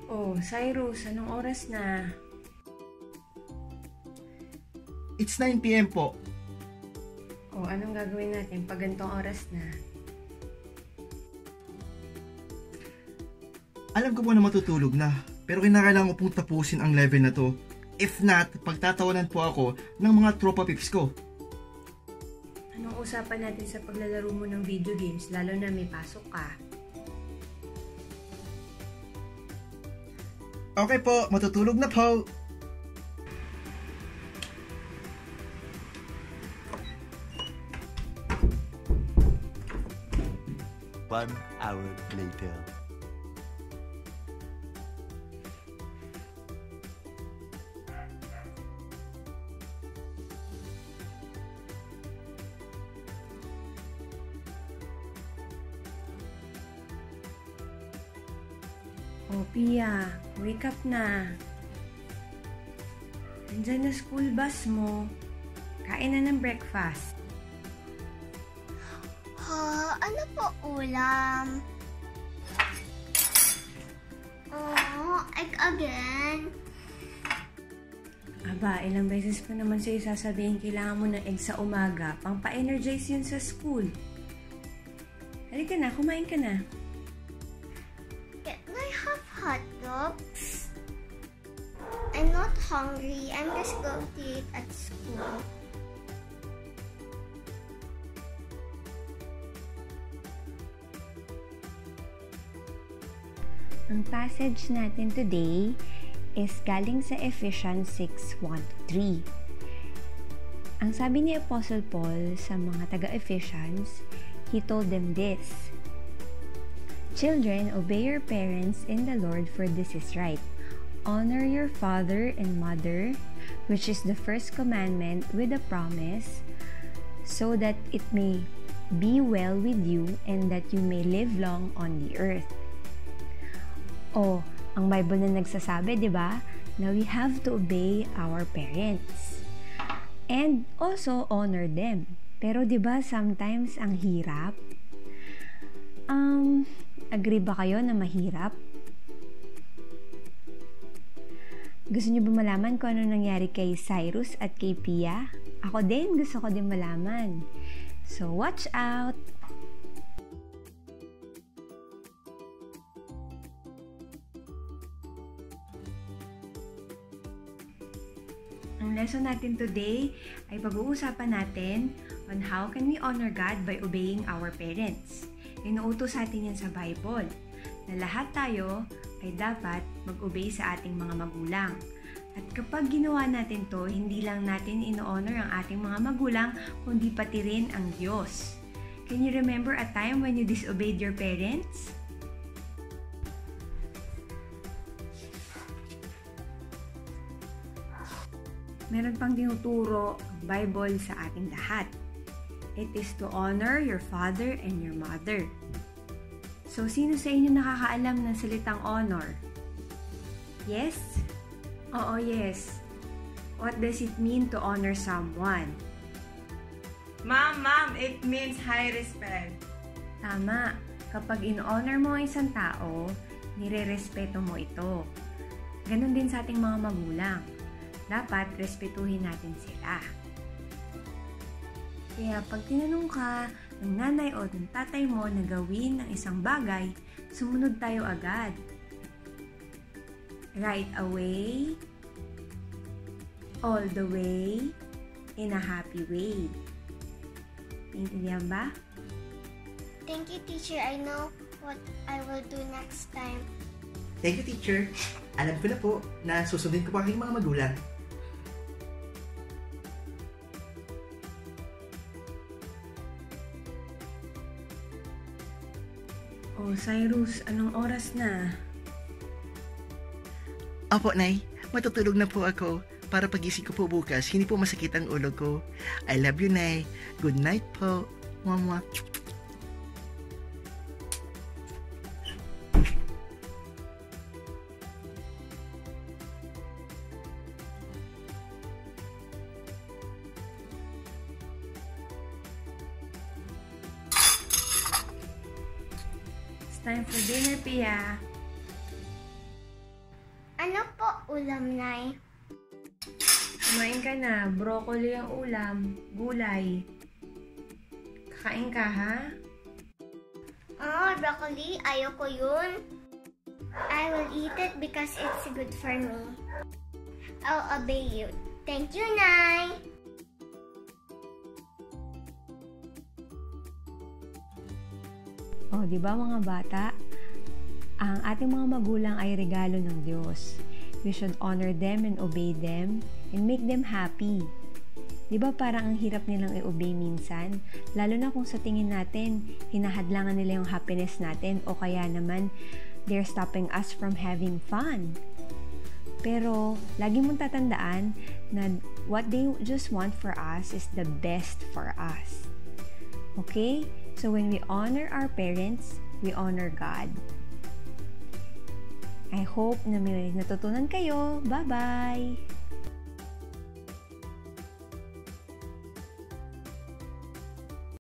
Oh, Cyrus, anong oras na? It's 9 PM po. Oh, anong gagawin natin pag ganitong oras na? Alam ko po na matutulog na, pero kinakailangan ko pong tapusin ang level na to. If not, pagtatawanan po ako ng mga tropa pips ko. Anong usapan natin sa paglalaro mo ng video games, lalo na may pasok ka? Okay po, matutulog na po. One hour later. Oh, Pia, wake up na. Nandyan na school bus mo. Kain na ng breakfast. Ano po ulam? Oh, egg again. Aba, ilang beses ko naman sa'yo sasabihin kailangan mo ng egg sa umaga. Pang pa-energize yun sa school. Halika na, kumain ka na. Can I have hot dogs? I'm not hungry. I'm just going to eat at school. Ang passage natin today is galing sa Ephesians 6:1-3. Ang sabi ni Apostle Paul sa mga taga-Ephesians, he told them this: "Children, obey your parents in the Lord, for this is right. Honor your father and mother, which is the first commandment with a promise, so that it may be well with you and that you may live long on the earth." Oh, ang Bible na nagsasabi, 'di ba? Na we have to obey our parents. And also honor them. Pero 'di ba sometimes ang hirap? Agree ba kayo na mahirap? Gusto niyo ba malaman kung ano nangyari kay Cyrus at kay Pia? Ako din, gusto ko din malaman. So watch out! Ang lesson natin today ay pag-uusapan natin on how can we honor God by obeying our parents. Inuutos sa atin yan sa Bible na lahat tayo ay dapat mag-obey sa ating mga magulang. At kapag ginawa natin to, hindi lang natin ino-honor ang ating mga magulang, kundi pati rin ang Diyos. Can you remember a time when you disobeyed your parents? Meron pang tinuturo ang Bible sa ating lahat. It is to honor your father and your mother. So, sino sa inyo nakakaalam ng salitang honor? Yes? Oo, yes. What does it mean to honor someone? Ma'am, it means high respect. Tama. Kapag in-honor mo ang isang tao, nire-respeto mo ito. Ganon din sa ating mga magulang. Dapat respetuhin natin sila. Kaya pag tinanong ka ng nanay o ng tatay mo na gawin ng isang bagay, sumunod tayo agad. Right away, all the way, in a happy way. Naintindihan ba? Thank you, teacher. I know what I will do next time. Thank you, teacher. Alam ko na po na susundin ko pa aking mga magulang. Oh, Cyrus, anong oras na? Opo, Nay. Matutulog na po ako para pagising ko po bukas, hindi po masakit ang ulo ko. I love you, Nay. Good night po. Mama. It's time for dinner, Pia. Ano po ulam, Nay? Kumain ka na. Broccoli ang ulam. Gulay. Kakain ka, ha? Oh, broccoli. Ayoko yun. I will eat it because it's good for me. I'll obey you. Thank you, Nay. Oh, di ba mga bata? Ang ating mga magulang ay regalo ng Diyos. We should honor them and obey them and make them happy. Di ba parang ang hirap nilang i-obey minsan? Lalo na kung sa tingin natin, hinahadlangan nila yung happiness natin o kaya naman, they're stopping us from having fun. Pero, lagi mong tatandaan na what they just want for us is the best for us. Okay? So, when we honor our parents, we honor God. I hope na may natutunan kayo. Bye-bye!